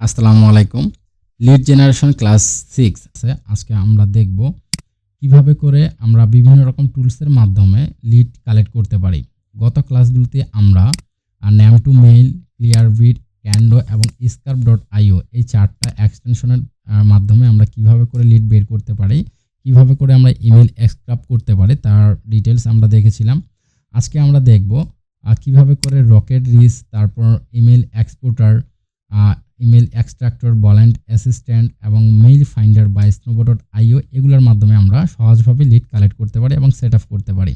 আসসালামু আলাইকুম। Lead generation class 6 আছে। আজকে আমরা দেখব কিভাবে করে আমরা বিভিন্ন রকম টুলসের মাধ্যমে লিড কালেক্ট করতে পারি। গত ক্লাসগুলোতে আমরা নেম টু মেইল, ক্লিয়ারবিট, ক্যান্ডো এবং স্কার্প.io এই চারটা এক্সটেনশনের মাধ্যমে আমরা কিভাবে করে লিড বের করতে পারি, কিভাবে করে আমরা ইমেল এক্সক্রাপ্ট করতে পারি তার ডিটেলস আমরা দেখেছিলাম। আজকে আমরা দেখব কিভাবে করে রকেট রিচ, তারপর ইমেল এক্সপোর্টার, ইমেল এক্সট্রাক্টর, বল্যান্ড অ্যাসিস্ট্যান্ট এবং মেইল ফাইন্ডার বা snowbo.io এগুলোর মাধ্যমে আমরা সহজভাবে লিড কালেক্ট করতে পারি এবং সেট আপ করতে পারি।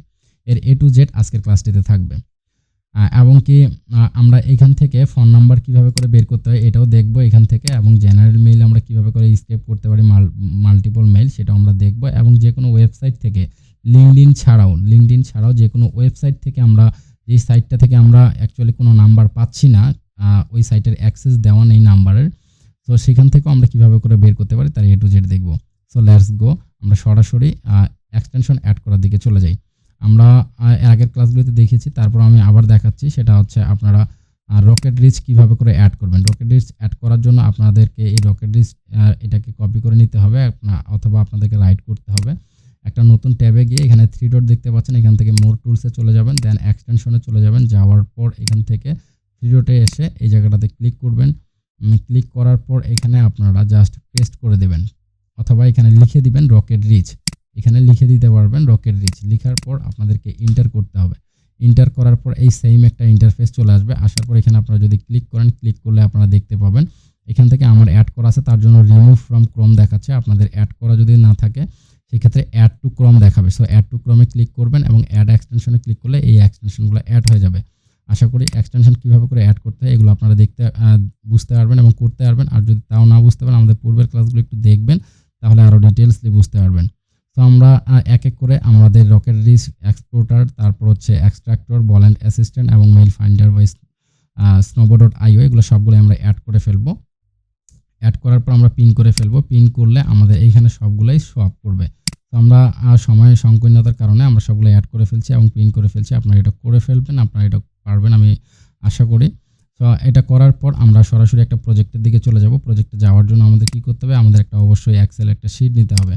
এর A to Z আজকের ক্লাসটিতে থাকবে। এবং কি আমরা এখান থেকে ফোন নাম্বার কিভাবে করে বের করতে হয় এটাও দেখব এখান থেকে, এবং জেনারেল মেইল আমরা কিভাবে করে স্কেপ করতে পারি, মাল্টিপল মেইল সেটাও আমরা দেখব। এবং যে কোনো ওয়েবসাইট থেকে লিঙ্কডইন ছাড়াও যে কোনো ওয়েবসাইট থেকে আমরা এই সাইটটা থেকে আমরা অ্যাকচুয়ালি কোনো নাম্বার পাচ্ছি না, ওই সাইটের অ্যাক্সেস দেওয়া নেই নাম্বারের, তো সেখান থেকেও আমরা কিভাবে করে বের করতে পারি তার A to Z দেখব। সো লেটস গো, আমরা সরাসরি এক্সটেনশন অ্যাড করার দিকে চলে যাই। আমরা আগের ক্লাসগুলোতে দেখেছি, তারপর আমি আবার দেখাচ্ছি। সেটা হচ্ছে আপনারা রকেট রিচ কিভাবে করে অ্যাড করবেন। রকেট রিচ অ্যাড করার জন্য আপনাদেরকে এই রকেট রিচ এটাকে কপি করে নিতে হবে, অথবা আপনাদেরকে রাইট করতে হবে। একটা নতুন ট্যাবে গিয়ে এখানে 3 ডট দেখতে পাচ্ছেন, এখান থেকে মোর টুলসে চলে যাবেন, দেন এক্সটেনশনে চলে যাবেন। যাওয়ার পর এখান থেকে 3 ডটে এসে এই জায়গাটাতে ক্লিক করবেন। ক্লিক করার পর এখানে আপনারা জাস্ট পেস্ট করে দেবেন, অথবা এখানে লিখে দিবেন রকেট রিচ। এখানে লিখে দিতে পারবেন রকেট রিচ। লিখার পর আপনাদেরকে ইন্টার করতে হবে। ইন্টার করার পর এই সেম একটা ইন্টারফেস চলে আসবে। আসার পর এখানে আপনারা যদি ক্লিক করেন, ক্লিক করলে আপনারা দেখতে পাবেন এখান থেকে আমার অ্যাড করা আছে, তার জন্য রিমুভ ফ্রম ক্রোম দেখাচ্ছে। আপনাদের অ্যাড করা যদি না থাকে সেক্ষেত্রে অ্যাড টু ক্রোম দেখাবে। সো অ্যাড টু ক্রোমে ক্লিক করবেন এবং অ্যাড এক্সটেনশনে ক্লিক করলে এই এক্সটেনশনগুলো অ্যাড হয়ে যাবে। আশা করি এক্সটেনশন কীভাবে করে অ্যাড করতে হয় এগুলো আপনারা বুঝতে পারবেন এবং করতে পারবেন। আর যদি তাও না বুঝতে পারেন আমাদের পূর্বের ক্লাসগুলো একটু দেখবেন, তাহলে আরও ডিটেলসলি বুঝতে পারবেন। তো আমরা এক এক করে আমাদের রকেট রিচ, এক্সপোর্টার, তারপর হচ্ছে এক্সট্রাক্টর, বল্যান্ড অ্যাসিস্ট্যান্ট এবং মেইল ফাইন্ডার বা snowbo.io এগুলো সবগুলো আমরা অ্যাড করে ফেলবো। অ্যাড করার পর আমরা পিন করে ফেলবো। পিন করলে আমাদের এইখানে সবগুলোই শো আপ করবে। তো আমরা সময় সংকীর্ণতার কারণে আমরা সবগুলো অ্যাড করে ফেলছি এবং পিন করে ফেলছি। আপনারা এটা করে ফেলবেন, আপনারা এটা পারবেন আমি আশা করি। তো এটা করার পর আমরা সরাসরি একটা প্রজেক্টের দিকে চলে যাব। প্রজেক্টে যাওয়ার জন্য আমাদের কি করতে হবে, আমাদের একটা অবশ্যই এক্সেল একটা শিট নিতে হবে।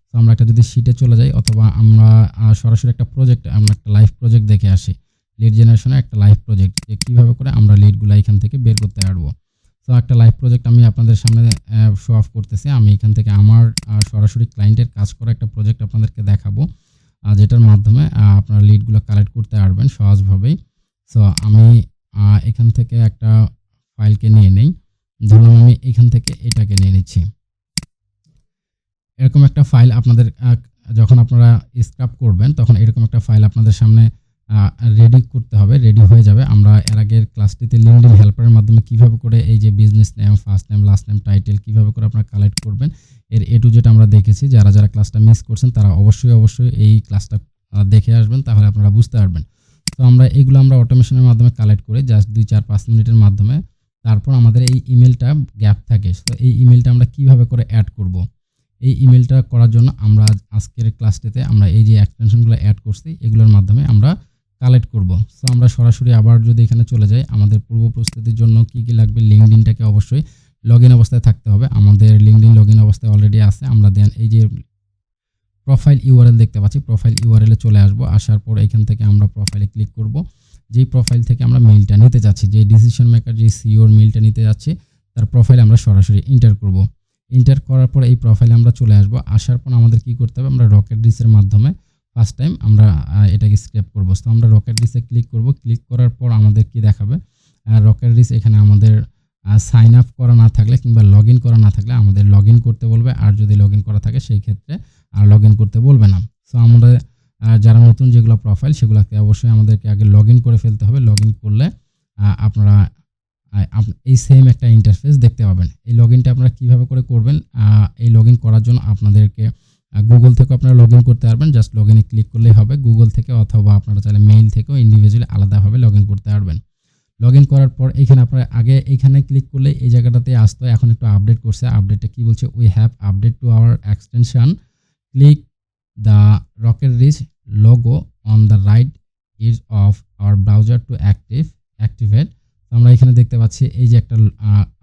তো আমরা একটা যদি শিটে চলে যাই, অথবা আমরা সরাসরি একটা আমরা একটা লাইভ প্রজেক্ট দেখে আসি। লিড জেনারেশনের একটা লাইভ প্রজেক্ট, যে কীভাবে করে আমরা লিডগুলো এখান থেকে বের করতে পারবো। তো একটা লাইভ প্রজেক্ট আমি আপনাদের সামনে শো অফ করতেছি। আমি এখান থেকে আমার সরাসরি ক্লায়েন্টের কাজ করা একটা প্রজেক্ট আপনাদেরকে দেখাবো, যেটার মাধ্যমে আপনারা লিডগুলো কালেক্ট করতে পারবেন সহজভাবেই। সো আমি এখান থেকে একটা ফাইলকে নিয়ে নেই। ধরুন আমি এখান থেকে এটাকে নিয়ে নিচ্ছি। এরকম একটা ফাইল আপনাদের যখন আপনারা স্ক্রাপ করবেন তখন এরকম একটা ফাইল আপনাদের সামনে রেডি করতে হবে, রেডি হয়ে যাবে। আমরা এর আগের ক্লাসটিতে লিঙ্কডইন হেল্পারের মাধ্যমে কিভাবে করে এই যে business name, first name, last name, title কিভাবে করে আপনারা কালেক্ট করবেন এর A to Z আমরা দেখেছি। যারা যারা ক্লাসটা মিস করছেন তারা অবশ্যই এই ক্লাসটা দেখে আসবেন, তাহলে আপনারা বুঝতে পারবেন। তো আমরা এগুলো আমরা অটোমেশনের মাধ্যমে কালেক্ট করি জাস্ট 2-4-5 মিনিটের মাধ্যমে। তারপর আমাদের এই ইমেলটা গ্যাপ থাকে, তো এই ইমেলটা আমরা কিভাবে করে অ্যাড করব। এই ইমেলটা করার জন্য আমরা আজকের ক্লাসটিতে আমরা এই যে এক্সটেনশনগুলো অ্যাড করছি এগুলোর মাধ্যমে আমরা কালেক্ট করব। সো আমরা সরাসরি আবার যদি এখানে চলে যাই, আমাদের পূর্ব প্রস্তুতির জন্য কি কি লাগবে, লিঙ্কডইনটাকে অবশ্যই লগইন অবস্থায় থাকতে হবে। আমাদের লিঙ্কডইন লগইন অবস্থায় অলরেডি আছে। আমরা দেন এই যে প্রোফাইল ইউআরএল দেখতে পাচ্ছি, প্রোফাইল ইউআরএলে চলে আসবো। আসার পর এখান থেকে আমরা প্রোফাইলে ক্লিক করব। যেই প্রোফাইল থেকে আমরা মেইলটা নিতে যাচ্ছি, যে ডিসিশন মেকার, যে সিওর মেইলটা নিতে যাচ্ছি তার প্রোফাইলে আমরা সরাসরি ইন্টার করব। ইন্টার করার পর এই প্রোফাইলে আমরা চলে আসব। আসার পর আমাদের কি করতে হবে, আমরা রকেট রিচের মাধ্যমে ফার্স্ট টাইম আমরা এটাকে স্ক্র্যাপ করব। তো আমরা রকেট রিচে ক্লিক করব। ক্লিক করার পর আমাদের কি দেখাবে, রকেট রিচ এখানে আমাদের সাইন আপ করা না থাকলে কিংবা লগ ইন করা না থাকলে আমাদের লগ ইন করতে বলবে, আর যদি লগ ইন করা থাকে সেই ক্ষেত্রে আর লগ ইন করতে বলবে না। সো আমরা যারা নতুন যেগুলো প্রোফাইল সেগুলোকে অবশ্যই আমাদেরকে আগে লগ ইন করে ফেলতে হবে। লগ ইন করলে আপনারা এই সেম একটা ইন্টারফেস দেখতে পাবেন। এই লগ ইনটা আপনারা কীভাবে করে করবেন, এই লগ ইন করার জন্য আপনাদেরকে গুগল থেকে আপনারা লগ ইন করতে পারবেন। জাস্ট লগ ইনে ক্লিক করলেই হবে গুগল থেকে, অথবা আপনারা চাইলে মেইল থেকেও ইন্ডিভিজুয়ালি আলাদাভাবে লগ ইন করতে পারবেন। লগ ইন করার পর এখানে আপনারা আগে এইখানে ক্লিক করলে এই জায়গাটাতে আসতো, এখন একটু আপডেট করছে। আপডেটটা কি বলছে, we have update to our extension, click the RocketReach logo on the right edge of our browser to activate। আমরা এখানে দেখতে পাচ্ছি এই যে একটা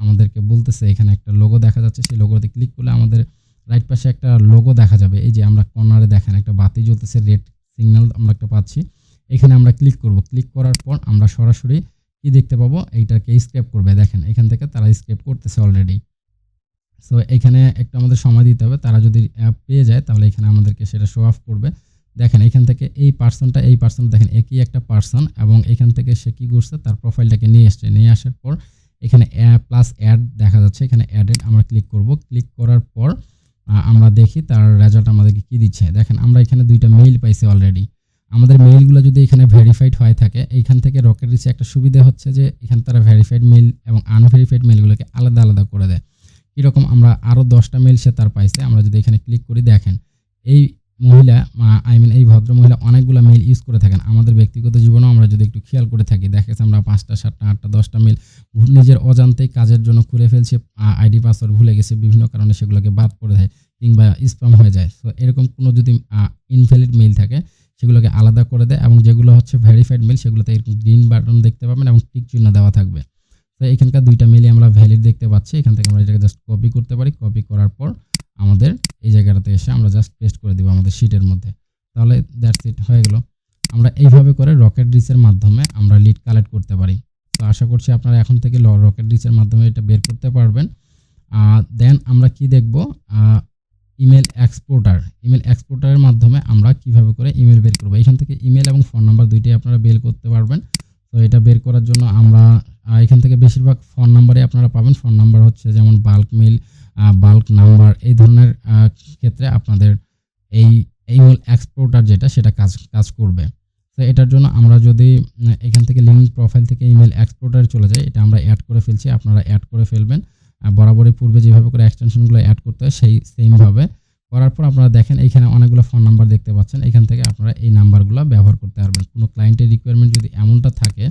আমাদেরকে বলতেছে এখানে একটা লোগো দেখা যাচ্ছে। সেই লোগোতে ক্লিক করলে আমাদের রাইট পাশে একটা লোগো দেখা যাবে। এই যে আমরা কর্নারে দেখেন একটা বাতি জ্বলতেছে, রেড সিগন্যাল আমরা একটা পাচ্ছি। এখানে আমরা ক্লিক করব। ক্লিক করার পর আমরা সরাসরি কি দেখতে পাবো, এইটাকে স্ক্রেপ করবে। দেখেন এখান থেকে তারা স্ক্রেপ করতেছে অলরেডি। সো এখানে একটু আমাদের সময় দিতে হবে। তারা যদি পেয়ে যায় তাহলে এখানে আমাদেরকে সেটা শো অফ করবে। দেখেন এখান থেকে এই পার্সন দেখেন একই একটা পার্সন, এবং এখান থেকে সে কি করছে তার প্রোফাইলটাকে নিয়ে আসছে। নিয়ে আসার পর এখানে প্লাস অ্যাড দেখা যাচ্ছে, এখানে অ্যাডেড আমরা ক্লিক করব। ক্লিক করার পর আমরা দেখি তার রেজাল্ট আমাদেরকে কি দিচ্ছে। দেখেন আমরা এখানে 2টা মেইল পাইছি অলরেডি। আমাদের মেইলগুলো যদি এখানে ভেরিফাইড হয়ে থাকে, এইখান থেকে রকেট রিচে একটা সুবিধা হচ্ছে যে এখানে তারা ভেরিফাইড মেইল এবং আনভেরিফাইড মেইলগুলোকে আলাদা আলাদা করে দেয়। কীরকম, আমরা আরও 10টা মেইল সে তার পাইছে। আমরা যদি এখানে ক্লিক করি, দেখেন এই মহিলা এই ভদ্র মহিলা অনেকগুলো মেইল ইউজ করে থাকেন। আমাদের ব্যক্তিগত জীবনেও আমরা যদি একটু খেয়াল করে থাকি, দেখা যাচ্ছে আমরা 5টা 7টা 8টা 10টা মেইল নিজের অজান্তেই কাজের জন্য খুলে ফেলছি, আইডি পাসওয়ার্ড ভুলে গেছে, বিভিন্ন কারণে সেগুলোকে বাদ করে দেয় কিংবা স্প্যাম হয়ে যায়। সো এরকম কোনো যদি ইনভ্যালিড মেইল থাকে সেগুলোকে আলাদা করে দেয়, এবং যেগুলো হচ্ছে ভেরিফাইড মেইল সেগুলোতে এরকম গ্রিন বাটন দেখতে পাবেন এবং টিক চিহ্ন দেওয়া থাকবে। তো এখানকার 2টা মেইলই আমরা ভ্যালিড দেখতে পাচ্ছি। এখান থেকে আমরা এটাকে জাস্ট কপি করতে পারি। কপি করার পর আমাদের এই জায়গাটাতে এসে আমরা জাস্ট পেস্ট করে দিব আমাদের শিটের মধ্যে। তাহলে দ্যাটস ইট, হয়ে গেল। আমরা এইভাবে করে রকেট রিচের মাধ্যমে আমরা লিড কালেক্ট করতে পারি। তো আশা করছি আপনারা এখন থেকে রকেট রিচের মাধ্যমে এটা বের করতে পারবেন। দেন আমরা কি দেখব, ইমেল এক্সপোর্টারের মাধ্যমে আমরা কিভাবে করে ইমেল বের করব। এখান থেকে ইমেল এবং ফোন নাম্বার 2টাই আপনারা বের করতে পারবেন। তো এটা বের করার জন্য আমরা এখান থেকে বেশিরভাগ ফোন নাম্বারই আপনারা পাবেন। ফোন নাম্বার হচ্ছে যেমন বাল্ক মেইল, বাল্ক নাম্বার, এই ধরনের ক্ষেত্রে আপনাদের এই ইমেল এক্সপোর্টার যেটা সেটা কাজ করবে। তো এটার জন্য আমরা যদি এখান থেকে লিঙ্ক প্রোফাইল থেকে ইমেল এক্সপোর্টারে চলে যাই, এটা আমরা অ্যাড করে ফেলছি, আপনারা অ্যাড করে ফেলবেন। বরাবরই পূর্বে যেভাবে করে এক্সটেনশনগুলো অ্যাড করতে হয় সেই সেমভাবে করার পর আপনারা দেখেন এখানে অনেকগুলো ফোন নাম্বার দেখতে পাচ্ছেন। এখান থেকে আপনারা এই নাম্বারগুলো ব্যবহার করতে পারবেন। কোনো ক্লায়েন্টের রিকোয়ারমেন্ট যদি এমনটা থাকে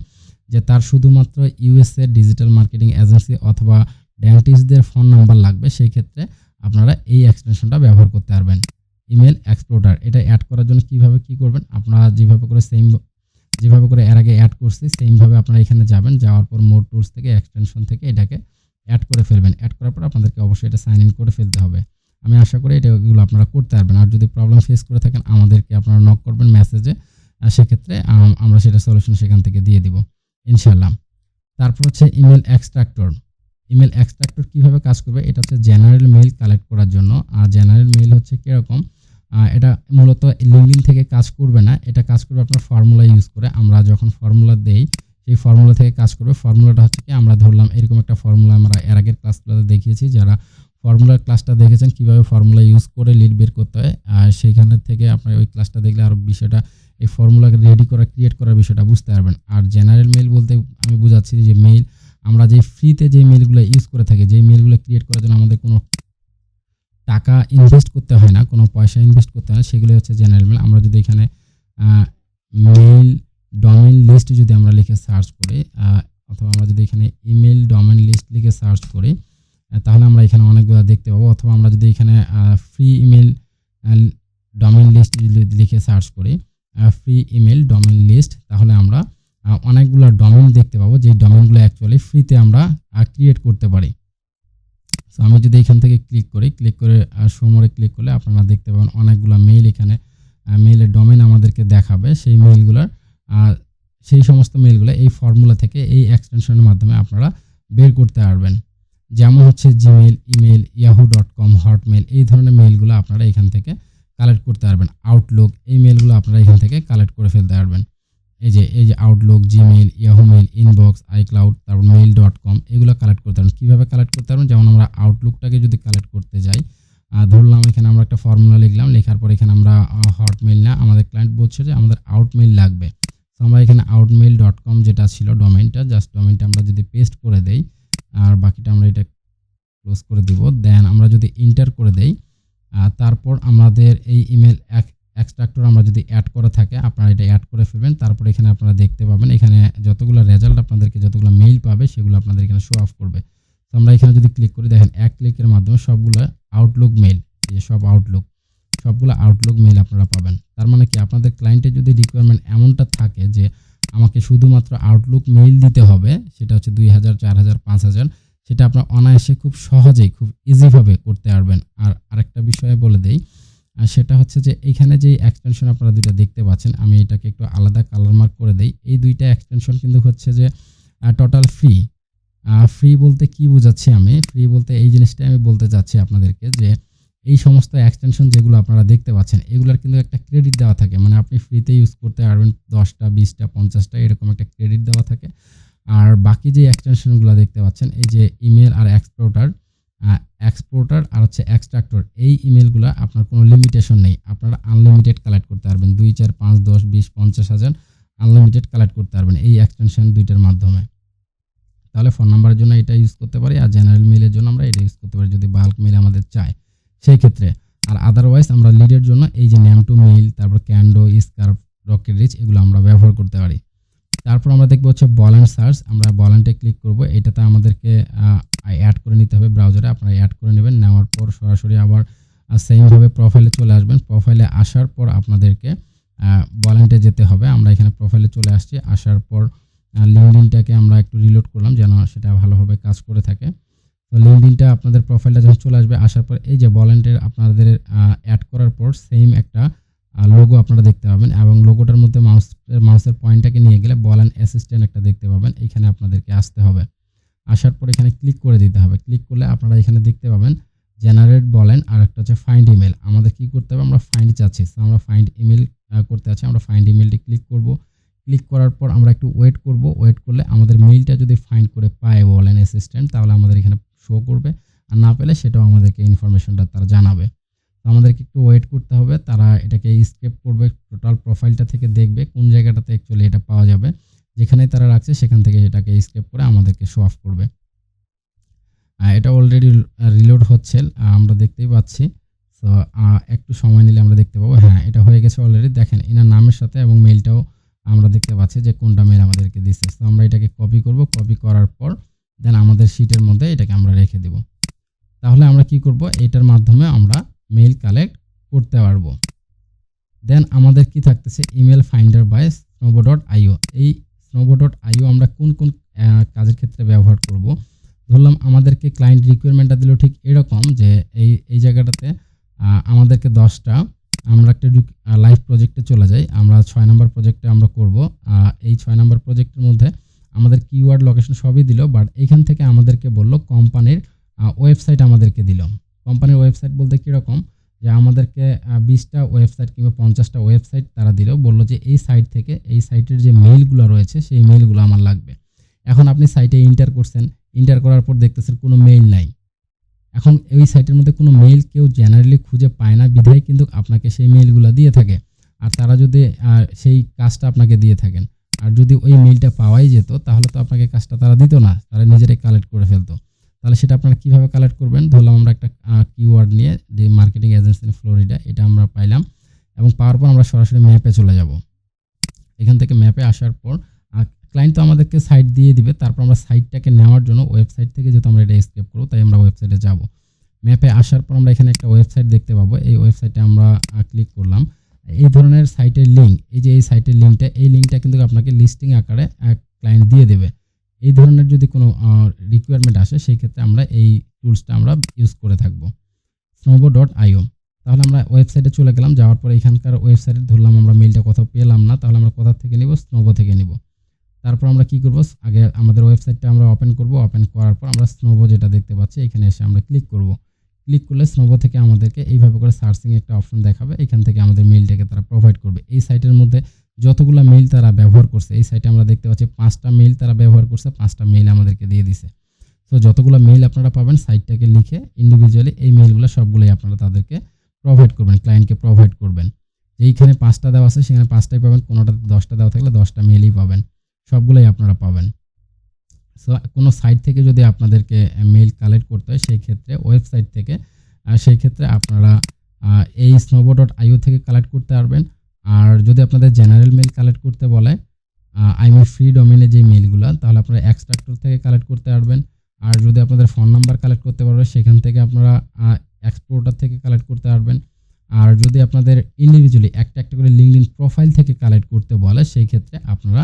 যে তার শুধুমাত্র ইউএসএ ডিজিটাল মার্কেটিং এজেন্সি অথবা ডেন্টিস্টদের ফোন নাম্বার লাগবে, সেই ক্ষেত্রে আপনারা এই এক্সটেনশনটা ব্যবহার করতে পারবেন, ইমেল এক্সপোর্টার। এটা অ্যাড করার জন্য কিভাবে কি করবেন, আপনারা যেভাবে করে এর আগে অ্যাড করছি সেমভাবে আপনারা এখানে যাবেন। যাওয়ার পর মোর টুলস থেকে এক্সটেনশন থেকে এটাকে অ্যাড করে ফেলবেন। অ্যাড করার পর আপনাদেরকে অবশ্যই এটা সাইন ইন করে ফেলতে হবে। আমি আশা করি এগুলো আপনারা করতে পারবেন। আর যদি প্রবলেম ফেস করে থাকেন আমাদেরকে আপনারা নক করবেন মেসেজে, সেক্ষেত্রে আমরা সেটা সলিউশন সেখান থেকে দিয়ে দিব ইনশাল্লাহ। তারপর হচ্ছে ইমেল এক্সট্রাক্টর কিভাবে কাজ করবে, এটা হচ্ছে জেনারেল মেইল কালেক্ট করার জন্য। আর জেনারেল মেইল হচ্ছে কীরকম, এটা মূলত লিঙ্কডিন থেকে কাজ করবে না, এটা কাজ করবে আপনার ফর্মুলা ইউজ করে। আমরা যখন ফর্মুলা দেই সেই ফর্মুলা থেকে কাজ করবে। ফর্মুলাটা হচ্ছে কি, আমরা ধরলাম এরকম একটা ফর্মুলা আমরা এর আগের ক্লাসগুলোতে দেখিয়েছি। যারা ফর্মুলার ক্লাসটা দেখেছেন কিভাবে ফর্মুলা ইউজ করে লিড বের করতে হয়, সেইখানের থেকে আপনার ওই ক্লাসটা দেখলে আরও বিষয়টা এই ফর্মুলাকে ক্রিয়েট করার বিষয়টা বুঝতে পারবেন। আর জেনারেল মেইল বলতে আমি বুঝাচ্ছি যে মেইল আমরা যে ফ্রিতে যে মেইলগুলো ইউজ করে থাকি, যেই মেইলগুলো ক্রিয়েট করার জন্য আমাদের কোনো টাকা ইনভেস্ট করতে হয় না, কোনো পয়সা ইনভেস্ট করতে হয় না, সেগুলো হচ্ছে জেনারেল মেইল। আমরা যদি এখানে মেইল ডোমেইন লিস্ট যদি আমরা লিখে সার্চ করি, অথবা আমরা যদি এখানে ইমেল ডোমেইন লিস্ট লিখে সার্চ করি, তাহলে আমরা এখানে অনেকগুলো দেখতে পাবো। অথবা আমরা যদি এখানে ফ্রি ইমেল ডোমেইন লিস্ট লিখে সার্চ করি, ফ্রি ইমেল ডোমেইন লিস্ট, তাহলে আমরা অনেকগুলো ডোমেইন দেখতে পাবো, যে ডোমেইনগুলো অ্যাকচুয়ালি ফ্রিতে আমরা ক্রিয়েট করতে পারি। সো আমি যদি এখান থেকে ক্লিক করে সমরে ক্লিক করলে আপনারা দেখতে পাবেন অনেকগুলো মেইল, এখানে মেইলের ডোমেইন আমাদেরকে দেখাবে। সেই সমস্ত মেইলগুলো এই ফর্মুলা থেকে এই এক্সটেনশনের মাধ্যমে আপনারা বের করতে পারবেন। যেমন হচ্ছে জিমেইল, ইমেল, yahoo.com, হটমেইল, এই ধরনের মেইলগুলো আপনারা এখান থেকে কালেক্ট করতে পারবেন। আউটলুক, এই মেইলগুলো আপনারা এখান থেকে কালেক্ট করে ফেলতে পারবেন। এই যে Outlook, Gmail, Yahoo mail, inbox, iCloud, তারপর মেইল.com, এগুলো কালেক্ট করতে পারবেন। কীভাবে কালেক্ট করতে পারবেন, যেমন আমরা আউটলুকটাকে যদি কালেক্ট করতে যাই, ধরলাম এখানে আমরা একটা ফর্মুলা লিখলাম, লেখার পর এখানে আমরা হটমেইল না, আমাদের ক্লায়েন্ট বলছে যে আমাদের আউটমেইল লাগবে। তো আমরা এখানে outmail.com যেটা ছিল ডোমেইনটা, জাস্ট ডোমেইনটা আমরা যদি পেস্ট করে দেই, আর বাকিটা আমরা এটা ক্লোজ করে দিব। দেন আমরা যদি এন্টার করে দেই, তারপর আমাদের এই ইমেল এক্সট্রাক্টর আমরা যদি অ্যাড করা থাকে আপনারা এটা অ্যাড করে ফেলবেন। তারপর এখানে আপনারা দেখতে পাবেন এখানে যতগুলো রেজাল্ট আপনাদেরকে যতগুলো মেইল পাবে সেগুলো আপনাদের এখানে শো অফ করবে। তো আমরা এখানে যদি ক্লিক করি, দেখেন এক ক্লিকের মাধ্যমে সবগুলো আউটলুক মেইল, যে সবগুলো আউটলুক মেইল আপনারা পাবেন। তার মানে কি, আপনাদের ক্লায়েন্টের যদি রিকোয়ারমেন্ট এমনটা থাকে যে আমাকে শুধুমাত্র আউটলুক মেইল দিতে হবে, সেটা হচ্ছে 2000, 4000, 5000, সেটা আপনার অনায়াসে খুব সহজেই খুব ইজিভাবে করতে পারবেন। আর আরেকটা বিষয়ে বলে দেই, সেটা হচ্ছে যে এইখানে যে এক্সটেনশন আপনারা দুইটা দেখতে পাচ্ছেন, আমি এটাকে একটু আলাদা কালার মার্ক করে দেই। এই দুইটা এক্সটেনশন কিন্তু হচ্ছে যে টোটাল ফ্রি। ফ্রি বলতে কি বোঝাচ্ছি আমি? ফ্রি বলতে এই জিনিসটাই আমি বলতে চাচ্ছি আপনাদেরকে যে এই সমস্ত এক্সটেনশন যেগুলো আপনারা দেখতে পাচ্ছেন এগুলোর কিন্তু একটা ক্রেডিট দেওয়া থাকে, মানে আপনি ফ্রিতে ইউজ করতে পারবেন 10টা, 20টা, 50টা এরকম একটা ক্রেডিট দেওয়া থাকে। আর বাকি যে এক্সটেনশনগুলো দেখতে পাচ্ছেন, এই যে ইমেল আর এক্সপোর্টার আর হচ্ছে এক্সট্রাক্টর, এই ইমেলগুলো আপনার কোনো লিমিটেশন নেই, আপনারা আনলিমিটেড কালেক্ট করতে পারবেন। 2, 4, 5, 10, 20, 50,000 আনলিমিটেড কালেক্ট করতে পারবেন এই এক্সটেনশন দুইটার মাধ্যমে। তাহলে ফোন নাম্বারের জন্য এটা ইউজ করতে পারি, আর জেনারেল মেইলের জন্য আমরা এটা ইউজ করতে পারি যদি বাল্ক মেইল আমাদের চায় সেই ক্ষেত্রে। আর আদারওয়াইজ আমরা লিডের জন্য এই যে নেম টু মেইল, তারপর ক্যান্ডো, স্কার্ফ, রকেট রিচ এগুলো আমরা ব্যবহার করতে পারি। তারপর আমরা দেখবো হচ্ছে বল অ্যান্ড সার্চ। আমরা বল অ্যান্ডে ক্লিক করব, এটাতে আমাদেরকে অ্যাড করে নিতে হবে ব্রাউজারে। আপনারা অ্যাড করে নেবেন, নেওয়ার পর সরাসরি আবার সেমভাবে প্রোফাইলে চলে আসবেন। প্রোফাইলে আসার পর আপনাদেরকে বল অ্যান্ডে যেতে হবে। আমরা এখানে প্রোফাইলে চলে আসছি, আসার পর লিঙ্কডইনটাকে আমরা একটু রিলোড করলাম যেন সেটা ভালোভাবে কাজ করে থাকে। তো লিঙ্কডইনটা আপনাদের প্রোফাইলটা যখন চলে আসবে, আসার পর এই যে বল অ্যান্ডের আপনাদের অ্যাড করার পর সেম একটা লোগো আপনারা দেখতে পাবেন, এবং লোগোটার মধ্যে মাউসের পয়েন্টটাকে নিয়ে গেলে বল অ্যান্ড অ্যাসিস্ট্যান্ট একটা দেখতে পাবেন। এখানে আপনাদেরকে আসতে হবে, আসার পর এখানে ক্লিক করে দিতে হবে। ক্লিক করলে আপনারা এখানে দেখতে পাবেন জেনারেট বল অ্যান্ড, আর একটা হচ্ছে ফাইন্ড ইমেল। আমাদের কি করতে হবে? আমরা ফাইন্ড চাচ্ছি, আমরা ফাইন্ড ইমেল করতে আছি। আমরা ফাইন্ড ইমেলটি ক্লিক করব। ক্লিক করার পর আমরা একটু ওয়েট করব। ওয়েট করলে আমাদের মেইলটা যদি ফাইন্ড করে পায় বল অ্যান্ড অ্যাসিস্ট্যান্ট, তাহলে আমাদের এখানে শো করবে, আর না পেলে সেটাও আমাদেরকে ইনফরমেশনটা তারা জানাবে। তো আমাদেরকে একটু ওয়েট করতে হবে, তারা এটাকে স্কেপ করবে, টোটাল প্রোফাইলটা থেকে দেখবে কোন জায়গাটাতে অ্যাকচুয়ালি এটা পাওয়া যাবে। যেখানে তারা রাখছে সেখান থেকে এটাকে স্কেপ করে আমাদেরকে শো অফ করবে। এটা অলরেডি রিলোড হচ্ছে, আমরা দেখতেই পাচ্ছি। সো একটু সময় নিলে আমরা দেখতে পাবো। হ্যাঁ, এটা হয়ে গেছে অলরেডি। দেখেন এনার নামের সাথে এবং মেইলটাও আমরা দেখতে পাচ্ছি যে কোনটা মেইল আমাদেরকে দিচ্ছে। তো আমরা এটাকে কপি করব, কপি করার পর দেন আমাদের শিটের মধ্যে এটাকে আমরা রেখে দেব। তাহলে আমরা কি করব? এটার মাধ্যমে আমরা মেইল কালেক্ট করতে পারবো। দেন আমাদের কি থাকতেছে? Email finder by snobo.io। এই snobo.io আমরা কোন কোন কাজের ক্ষেত্রে ব্যবহার করব? ধরলাম আমাদেরকে ক্লায়েন্ট রিকোয়ারমেন্টটা দিল ঠিক এরকম যে এই জায়গাটাতে আমাদেরকে 10টা, আমরা একটা লাইভ প্রজেক্টে চলে যাই। আমরা 6 নম্বর প্রজেক্টে আমরা করব। এই 6 নম্বর প্রজেক্টের মধ্যে আমাদের কিওয়ার্ড লোকেশন সবই দিল, বাট এখান থেকে আমাদেরকে বলল কোম্পানির ওয়েবসাইট আমাদেরকে দিল। কোম্পানির ওয়েবসাইট বলতে কীরকম? যে আমাদেরকে 20টা ওয়েবসাইট কিংবা 50টা ওয়েবসাইট তারা দিল, বলল যে এই সাইট থেকে এই সাইটের যে মেইলগুলো রয়েছে সেই মেইলগুলো আমার লাগবে। এখন আপনি সাইটে ইন্টার করছেন, ইন্টার করার পর দেখতেছেন কোনো মেইল নাই। এখন এই সাইটের মধ্যে কোনো মেইল কেউ জেনারেলি খুঁজে পায় না, বিধায় কিন্তু আপনাকে সেই মেইলগুলো দিয়ে থাকে। আর তারা যদি সেই কাজটা আপনাকে দিয়ে থাকেন, আর যদি ওই মেইলটা পাওয়াই যেত তাহলে তো আপনাকে কাজটা তারা দিত না, তারা নিজেরাই কালেক্ট করে ফেলতো। তাহলে সেটা আপনারা কীভাবে কালেক্ট করবেন? ধরলাম আমরা একটা কিওয়ার্ড নিয়ে যে মার্কেটিং এজেন্সি ইন ফ্লোরিডা, এটা আমরা পাইলাম, এবং পাওয়ার পর আমরা সরাসরি ম্যাপে চলে যাব। এখান থেকে ম্যাপে আসার পর ক্লায়েন্ট তো আমাদেরকে সাইট দিয়ে দিবে, তারপর আমরা সাইটটাকে নেওয়ার জন্য ওয়েবসাইট থেকে যেহেতু আমরা এটা স্কেপ করব, তাই আমরা ওয়েবসাইটে যাব। ম্যাপে আসার পর আমরা এখানে একটা ওয়েবসাইট দেখতে পাবো। এই ওয়েবসাইটে আমরা ক্লিক করলাম। এই ধরনের সাইটের লিঙ্ক, এই যে এই সাইটের লিঙ্কটা, এই লিঙ্কটা কিন্তু আপনাকে লিস্টিং আকারে ক্লায়েন্ট দিয়ে দেবে। এই ধরনের যদি কোনো রিকোয়ারমেন্ট আসে সেই ক্ষেত্রে আমরা এই টুলসটা আমরা ইউজ করে থাকবো, snobo.io। তাহলে আমরা ওয়েবসাইটে চলে গেলাম, যাওয়ার পর এখানকার ওয়েবসাইটে ধরলাম আমরা মেইলটা কোথাও পেলাম না, তাহলে আমরা কোথা থেকে নিব? স্নোবো থেকে নিব। তারপর আমরা কি করব? আগে আমাদের ওয়েবসাইটটা আমরা ওপেন করব। ওপেন করার পর আমরা স্নোবো যেটা দেখতে পাচ্ছি এখানে এসে আমরা ক্লিক করব। ক্লিক করলে স্নোবো থেকে আমাদেরকে এইভাবে করে সার্চিং একটা অপশন দেখাবে, এখান থেকে আমাদের মেইলটাকে তারা প্রোভাইড করবে। এই সাইটের মধ্যে যতগুলো মেইল তারা ব্যবহার করছে, এই সাইটে আমরা দেখতে পাচ্ছি 5টা মেইল তারা ব্যবহার করছে, 5টা মেইল আমাদেরকে দিয়ে দিছে। সো যতগুলো মেইল আপনারা পাবেন সাইটটাকে লিখে ইন্ডিভিজুয়ালি এই মেইলগুলো সবগুলোই আপনারা তাদেরকে প্রোভাইড করবেন, ক্লায়েন্টকে প্রোভাইড করবেন। এইখানে 5টা দেওয়া আছে, সেখানে 5টাই পাবেন, কোনোটাতে 10টা দেওয়া থাকলে 10টা মেইলই পাবেন, সবগুলোই আপনারা পাবেন। সো কোনো সাইট থেকে যদি আপনাদেরকে মেইল কালেক্ট করতে হয় সেই ক্ষেত্রে ওয়েবসাইট থেকে, সেই ক্ষেত্রে আপনারা এই snobo.io থেকে কালেক্ট করতে পারবেন। আর যদি আপনাদের জেনারেল মেইল কালেক্ট করতে বলে ফ্রি ডোমেইনে যে মেইলগুলো, তাহলে আপনারা এক্সট্রাক্টর থেকে কালেক্ট করতে পারবেন। আর যদি আপনাদের ফোন নাম্বার কালেক্ট করতে পারবে সেখান থেকে আপনারা এক্সপোর্টার থেকে কালেক্ট করতে পারবেন। আর যদি আপনাদের ইন্ডিভিজুয়ালি একটা একটা করে লিঙ্কডইন প্রোফাইল থেকে কালেক্ট করতে বলে সেই ক্ষেত্রে আপনারা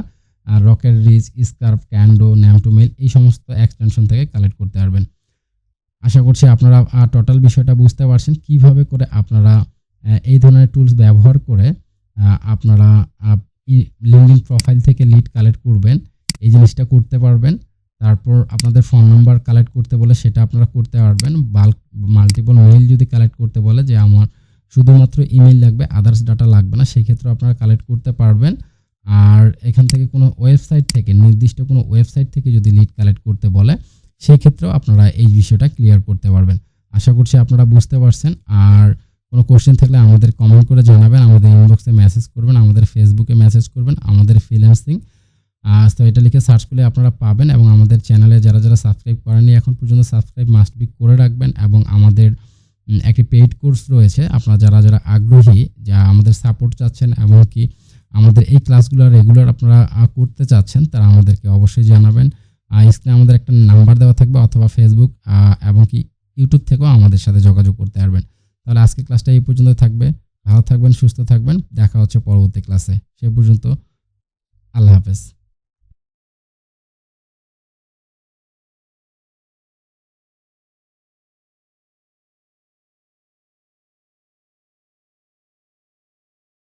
Rocket Reach, Skrapp, Kendo, name to mail এই সমস্ত এক্সটেনশন থেকে কালেক্ট করতে পারবেন। আশা করছি আপনারা টোটাল বিষয়টা বুঝতে পারছেন কিভাবে করে আপনারা এই ধরনের টুলস ব্যবহার করে আপনারা লিঙ্কডইন প্রোফাইল থেকে লিড কালেক্ট করবেন, এই জিনিসটা করতে পারবেন। তারপর আপনাদের ফোন নাম্বার কালেক্ট করতে বলে সেটা আপনারা করতে পারবেন। বাল্ক মাল্টিপল মেইল যদি কালেক্ট করতে বলে যে আমার শুধুমাত্র ইমেল লাগবে, আদার্স ডাটা লাগবে না, সেই ক্ষেত্রে আপনারা কালেক্ট করতে পারবেন। আর এখান থেকে কোনো ওয়েবসাইট থেকে, নির্দিষ্ট কোনো ওয়েবসাইট থেকে যদি লিড কালেক্ট করতে বলে সেই ক্ষেত্রেও আপনারা এই বিষয়টা ক্লিয়ার করতে পারবেন। আশা করছি আপনারা বুঝতে পারছেন। আর কোনো কোশ্চেন থাকলে আমাদের কমেন্ট করে জানাবেন, আমাদের ইনবক্সে মেসেজ করবেন, আমাদের ফেসবুকে মেসেজ করবেন, আমাদের ফ্রিল্যান্সিং তো এটা লিখে সার্চ করলে আপনারা পাবেন। এবং আমাদের চ্যানেলে যারা যারা সাবস্ক্রাইব করেননি এখন পর্যন্ত সাবস্ক্রাইব মাস্ট বি করে রাখবেন। এবং আমাদের একটি পেইড কোর্স রয়েছে, আপনারা যারা যারা আগ্রহী, যা আমাদের সাপোর্ট চাচ্ছেন এমনকি আমাদের এই ক্লাসগুলো রেগুলার আপনারা করতে চাচ্ছেন, তারা আমাদেরকে অবশ্যই জানাবেন। স্ক্রিনে আমাদের একটা নাম্বার দেওয়া থাকবে, অথবা ফেসবুক এবং কি ইউটিউব থেকেও আমাদের সাথে যোগাযোগ করতে পারবেন। তাহলে আজকে ক্লাসটা এই পর্যন্ত থাকবে। ভালো থাকবেন, সুস্থ থাকবেন, দেখা হচ্ছে পরবর্তী ক্লাসে। সে পর্যন্ত আল্লাহ হাফেজ।